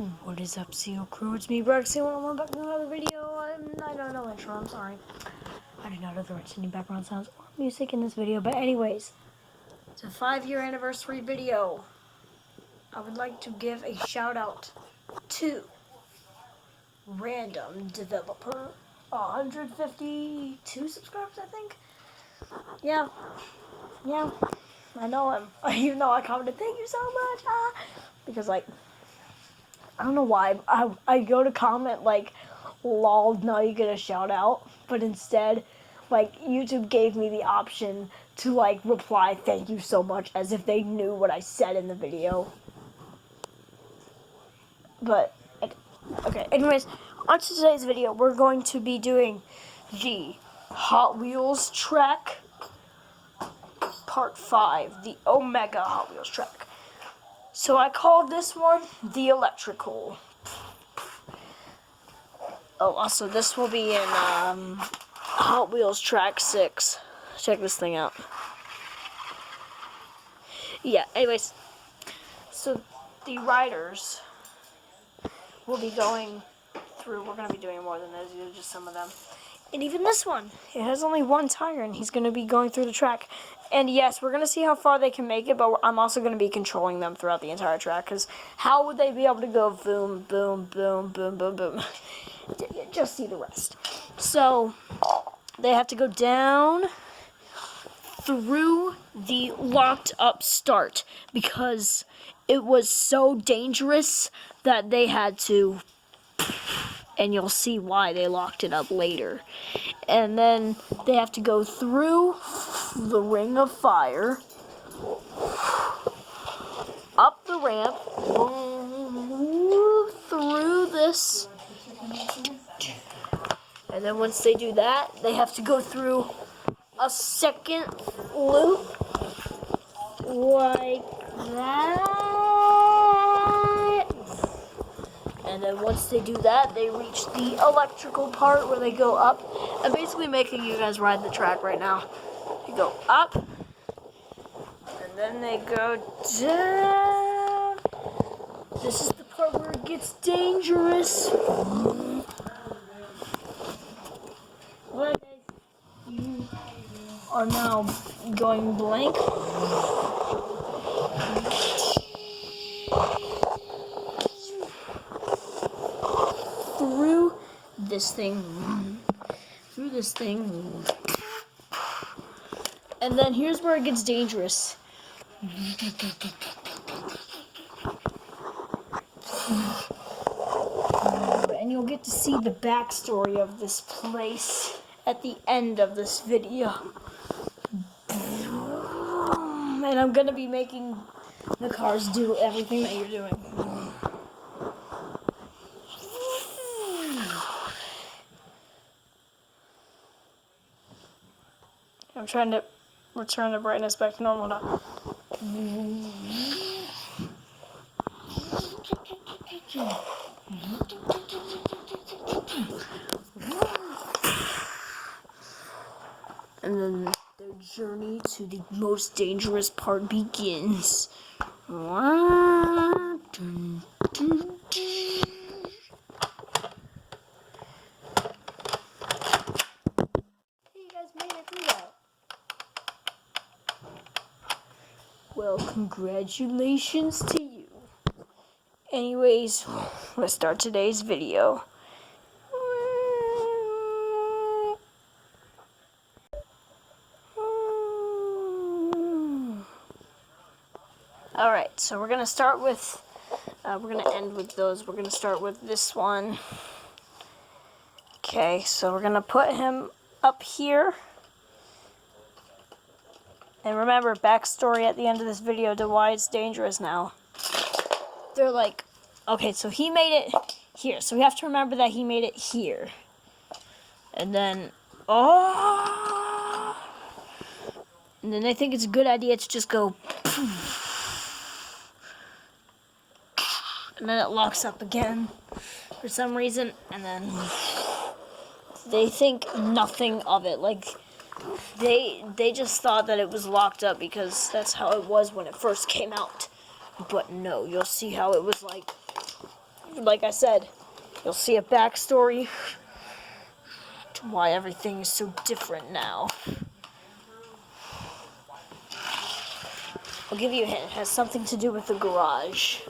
What is up, Seal Crew? It's me, Braxton. Welcome back to another video. I don't know intro. I'm sorry. I do not have the rights to any background sounds or music in this video. But anyways, it's a 5-year anniversary video. I would like to give a shout out to Random Developer. 152 subscribers, I think. Yeah. I know him. Even though I commented, thank you so much. Because like, I don't know why. I go to comment like, lol, now you get a shout out. But instead, like, YouTube gave me the option to like reply thank you so much as if they knew what I said in the video. But, okay, anyways, on to today's video, we're going to be doing the Hot Wheels track, part 5, the Omega Hot Wheels track. So I called this one the Electrical. Oh, also this will be in Hot Wheels track 6. Check this thing out. Yeah, anyways, so the riders will be going through, we're going to be doing more than those, just some of them. And even this one, it has only one tire, and he's going to be going through the track. And yes, we're going to see how far they can make it, but I'm also going to be controlling them throughout the entire track, because how would they be able to go boom, boom, boom, boom, boom, boom? Just see the rest. So, they have to go down through the locked up start, because it was so dangerous that they had to, and you'll see why they locked it up later. And then they have to go through the ring of fire, up the ramp, through this, and then once they do that, they have to go through a second loop like that. And then once they do that, they reach the electrical part where they go up. I'm basically making you guys ride the track right now. They go up, and then they go down. This is the part where it gets dangerous. Alright guys, you are now going blank. Through this thing, and then here's where it gets dangerous. And you'll get to see the backstory of this place at the end of this video. And I'm gonna be making the cars do everything that you're doing. I'm trying to return the brightness back to normal now. And then their journey to the most dangerous part begins. Well, congratulations to you. Anyways, let's start today's video. Alright, so we're going to start with, we're going to end with those. We're going to start with this one. Okay, so we're going to put him up here. And remember, backstory at the end of this video to why it's dangerous now. They're like, okay, so he made it here. So we have to remember that he made it here. And then, and then they think it's a good idea to just go, and then it locks up again for some reason. And then they think nothing of it. Like, they just thought that it was locked up because that's how it was when it first came out. But no, you'll see how it was like like I said, you'll see a backstory to why everything is so different now. I'll give you a hint. It has something to do with the garage.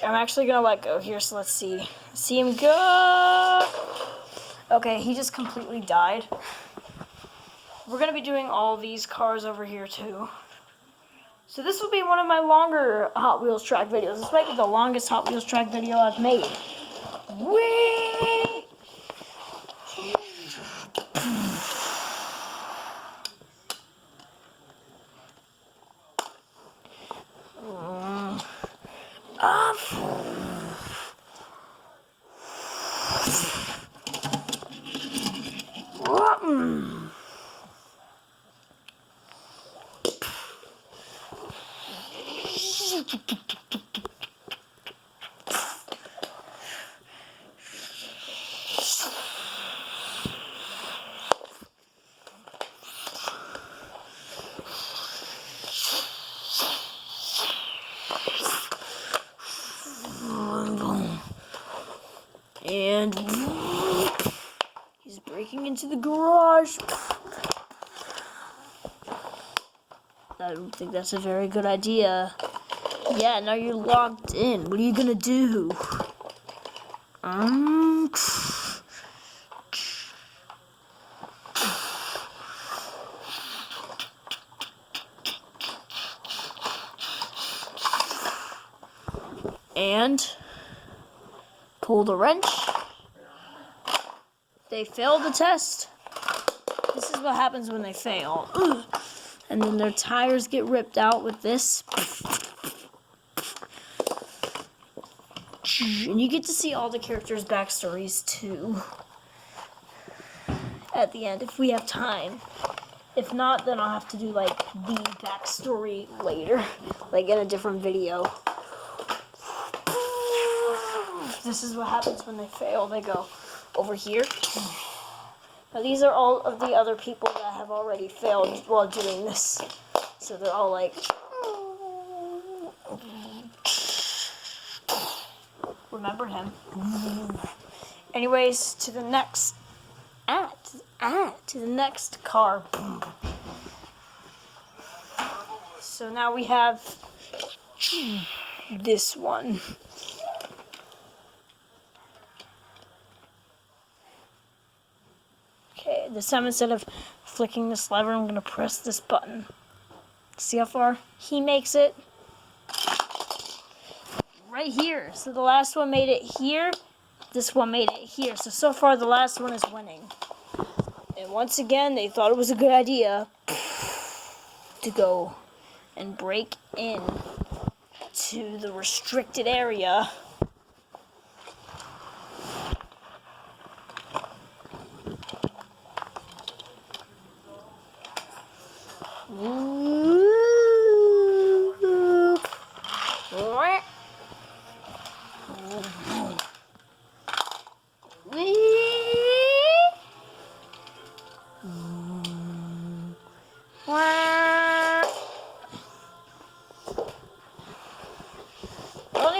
I'm actually gonna let go here, so let's see. See him go! Okay, he just completely died. We're gonna be doing all these cars over here too. So this will be one of my longer Hot Wheels track videos. This might be the longest Hot Wheels track video I've made. Whee! And he's breaking into the garage. I don't think that's a very good idea. Yeah, now you're locked in. What are you gonna do? And pull the wrench. They failed the test. This is what happens when they fail. And then their tires get ripped out with this. And you get to see all the characters' backstories too. At the end, if we have time. If not, then I'll have to do like the backstory later. Like in a different video. This is what happens when they fail. They go over here. Now these are all of the other people that have already failed while doing this. So they're all like... Remember him. Anyways, to the next... to the next car. So now we have this one. Okay, this time instead of flicking this lever, I'm going to press this button. See how far he makes it? Right here. So the last one made it here. This one made it here. So far the last one is winning. And once again, they thought it was a good idea to go and break in to the restricted area.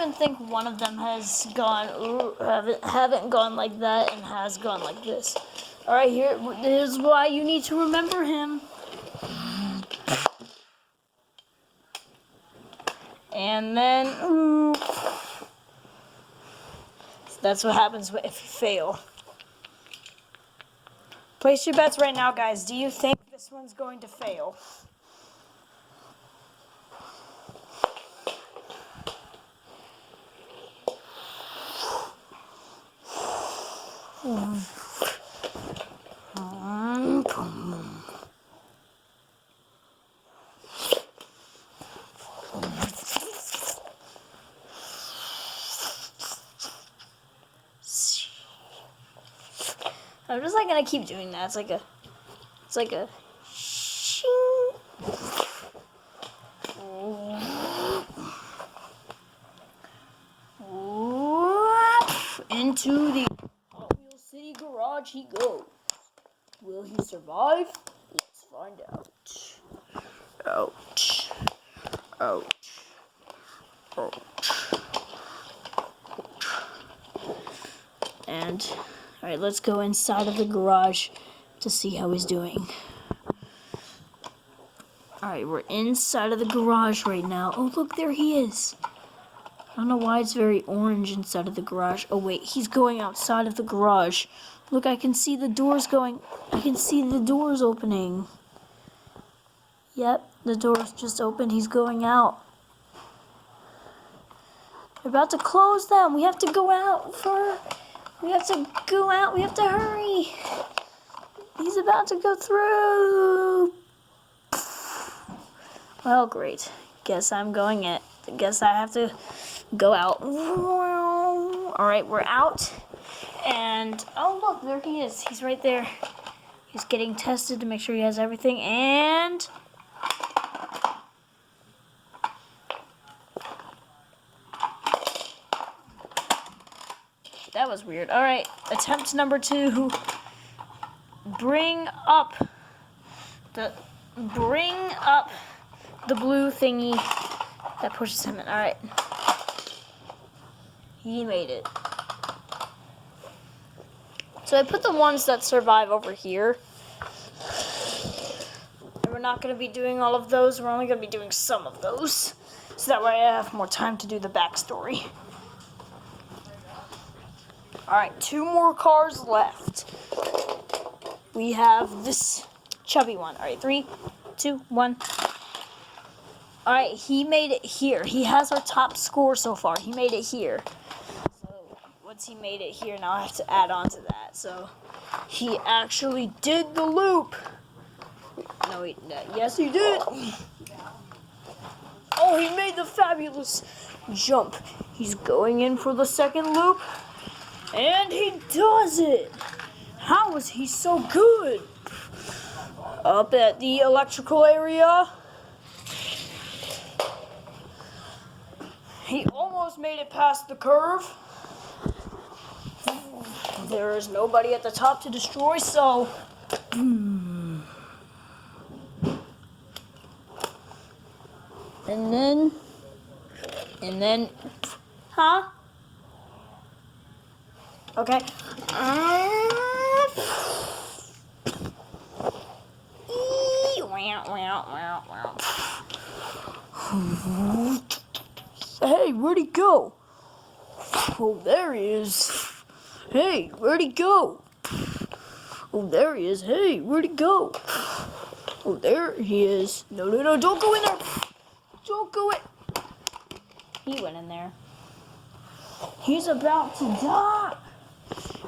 I think one of them has gone, haven't gone like that and has gone like this. Alright, here's why you need to remember him. And then, that's what happens if you fail. Place your bets right now, guys. Do you think this one's going to fail? I'm just like gonna keep doing that. It's like a shing. Into the Hot Wheels City garage he goes. Will he survive? Let's find out. Ouch. Ouch. Ouch. And, alright, let's go inside of the garage to see how he's doing. Alright, we're inside of the garage right now. Oh, look, there he is. I don't know why it's very orange inside of the garage. Oh, wait, he's going outside of the garage. Look, I can see the doors going. I can see the doors opening. Yep, the doors just opened. He's going out. They're about to close them. We have to go out We have to go out. We have to hurry. He's about to go through. Well, great. Guess I'm going it. Guess I have to go out. Alright, we're out. And, oh look, there he is. He's right there. He's getting tested to make sure he has everything. And... that was weird. Alright, attempt number 2. Bring up the blue thingy that pushes him in. Alright. He made it. So I put the ones that survive over here. And we're not going to be doing all of those. We're only going to be doing some of those. So that way I have more time to do the backstory. Alright, 2 more cars left. We have this chubby one. Alright, 3, 2, 1. Alright, he made it here. He has our top score so far. He made it here. So, once he made it here, now I have to add on to that. So, he actually did the loop. No, yes, he did. Oh, he made the fabulous jump. He's going in for the second loop. And he does it. How was he so good? Up at the electrical area. He almost made it past the curve. There is nobody at the top to destroy, so... And then... Huh? Okay. Hey, where'd he go? Oh, there he is. Hey, where'd he go? Oh, there he is. Hey, where'd he go? Oh, there he is. No, don't go in there. Don't go in. He went in there. He's about to die.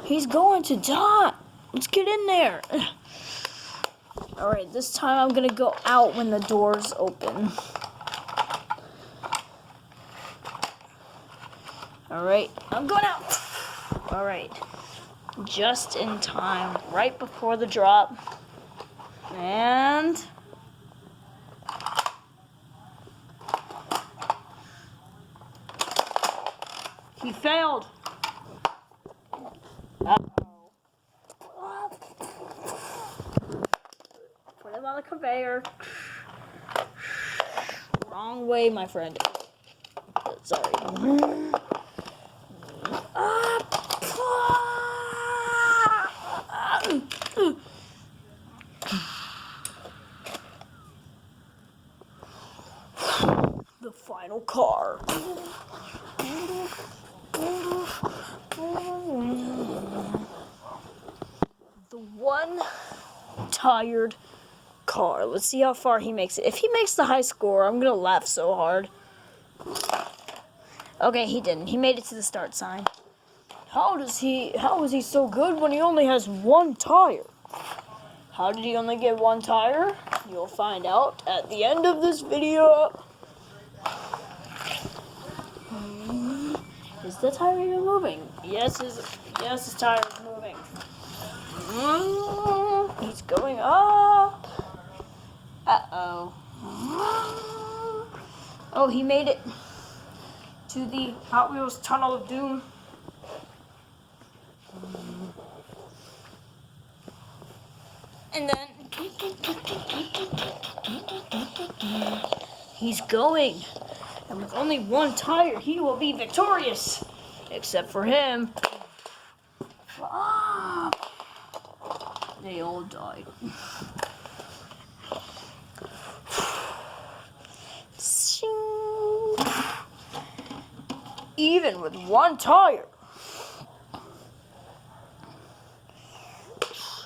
He's going to die. Let's get in there. Alright, this time I'm going to go out when the doors open. Alright, I'm going out. Alright, just in time, right before the drop. And... he failed. Uh-oh. Put him on the conveyor. Wrong way, my friend. Sorry. The final car. The one tired car. Let's see how far he makes it. If he makes the high score, I'm gonna laugh so hard. Okay, he didn't. He made it to the start sign. How is he so good when he only has 1 tire? How did he only get 1 tire? You'll find out at the end of this video. Is the tire even moving? Yes, his tire is moving. He's going up. Uh-oh. Oh, he made it to the Hot Wheels Tunnel of Doom. And then he's going. And with only one tire, he will be victorious. Except for him. They all died. Even with one tire,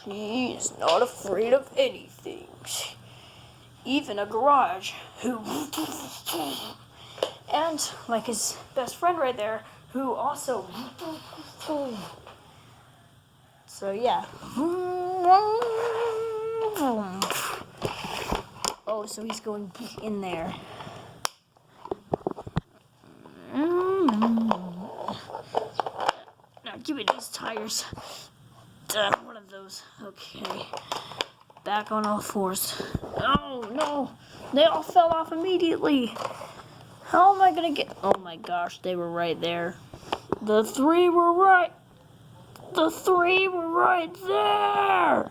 he's not afraid of anything. Even a garage who... And like his best friend right there, who also... So yeah. Oh, so he's going in there. Now give me these tires. One of those. Okay. Back on all fours. Oh no! They all fell off immediately. How am I gonna get... Oh my gosh, they were right there. The three were right. The three were right there.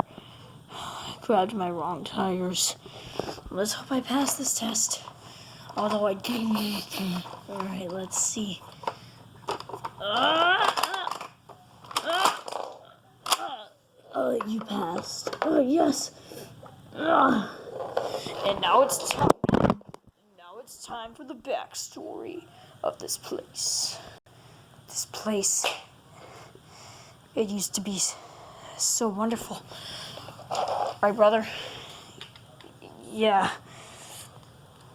I grabbed my wrong tires. Let's hope I pass this test. Although I didn't. Alright, let's see. You passed. Yes. And now it's time. Now it's time for the backstory of this place. This place. It used to be so wonderful. Right, brother? Yeah.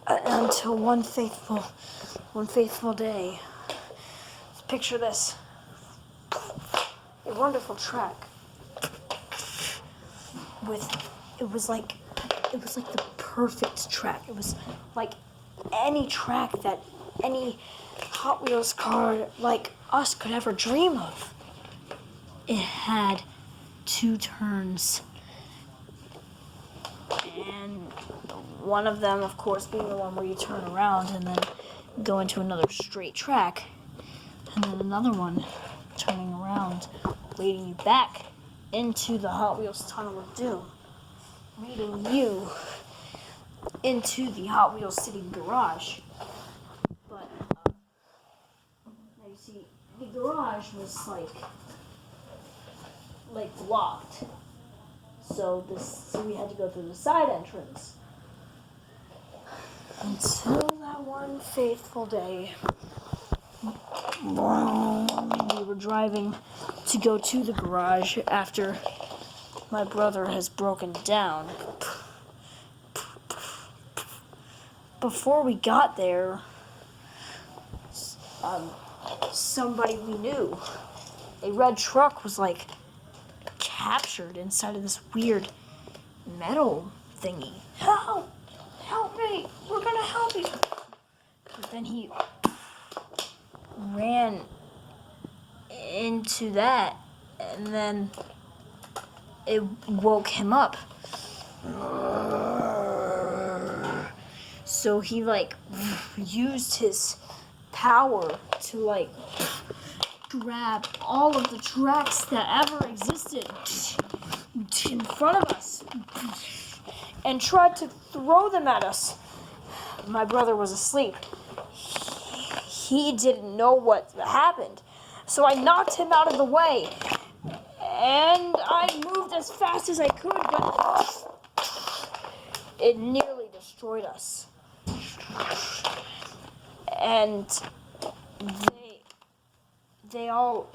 Until one faithful day. Picture this. A wonderful track. It was like the perfect track. It was like any track that any Hot Wheels car like us could ever dream of. It had 2 turns. And one of them, of course, being the one where you turn around and then go into another straight track. And then another one turning around, leading you back into the Hot Wheels Tunnel of Doom, leading you into the Hot Wheels City garage. But now you see, the garage was like locked, so we had to go through the side entrance until that one fateful day. We were driving to go to the garage after my brother has broken down. Before we got there, somebody we knew, a red truck, was like captured inside of this weird metal thingy. Help! Help me! We're gonna help you! But then he ran into that, and then it woke him up. So he used his power to grab all of the tracks that ever existed in front of us and tried to throw them at us. My brother was asleep. He didn't know what happened. So I knocked him out of the way. And I moved as fast as I could, but it nearly destroyed us. And they all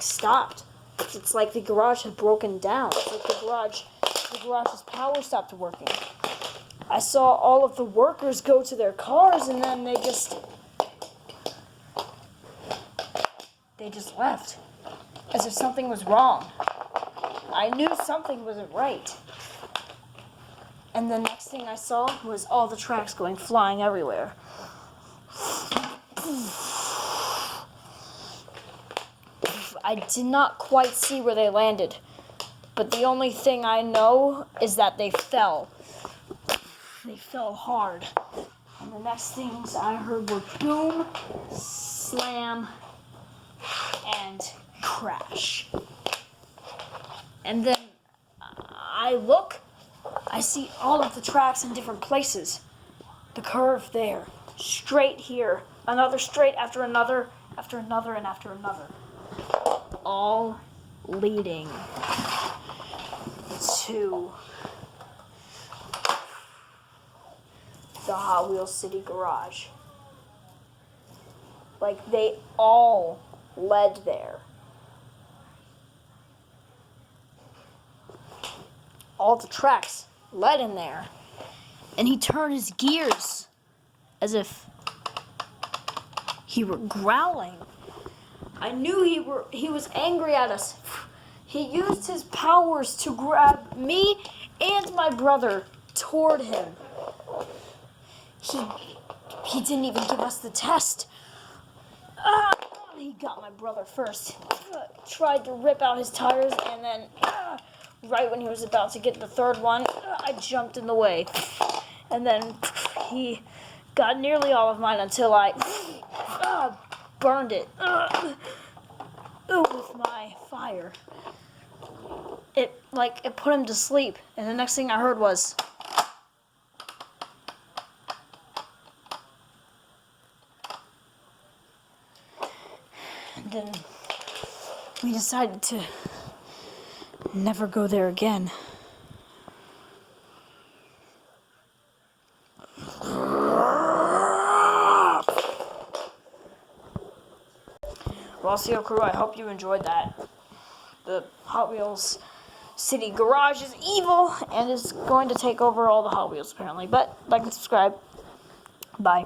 stopped. It's like the garage had broken down. It's like the garage's power stopped working. I saw all of the workers go to their cars, and then they just left, as if something was wrong. I knew something wasn't right. And the next thing I saw was all the tracks going flying everywhere. I did not quite see where they landed, but the only thing I know is that they fell. They fell hard. And the next things I heard were boom, slam, and crash. And then I look, I see all of the tracks in different places. the curve there, straight here, another straight after another, and after another. All leading to the Hot Wheels City garage. Like, they all led there. All the tracks led in there. And he turned his gears as if he were growling. I knew he was angry at us. He used his powers to grab me and my brother toward him. He didn't even give us the test. He got my brother first. Tried to rip out his tires, and then right when he was about to get the third one, I jumped in the way. And then he got nearly all of mine until I burned it with my fire. It put him to sleep, and the next thing I heard was then we decided to never go there again. Well, CO Crew, I hope you enjoyed that. The Hot Wheels City garage is evil and is going to take over all the Hot Wheels apparently. But like and subscribe. Bye.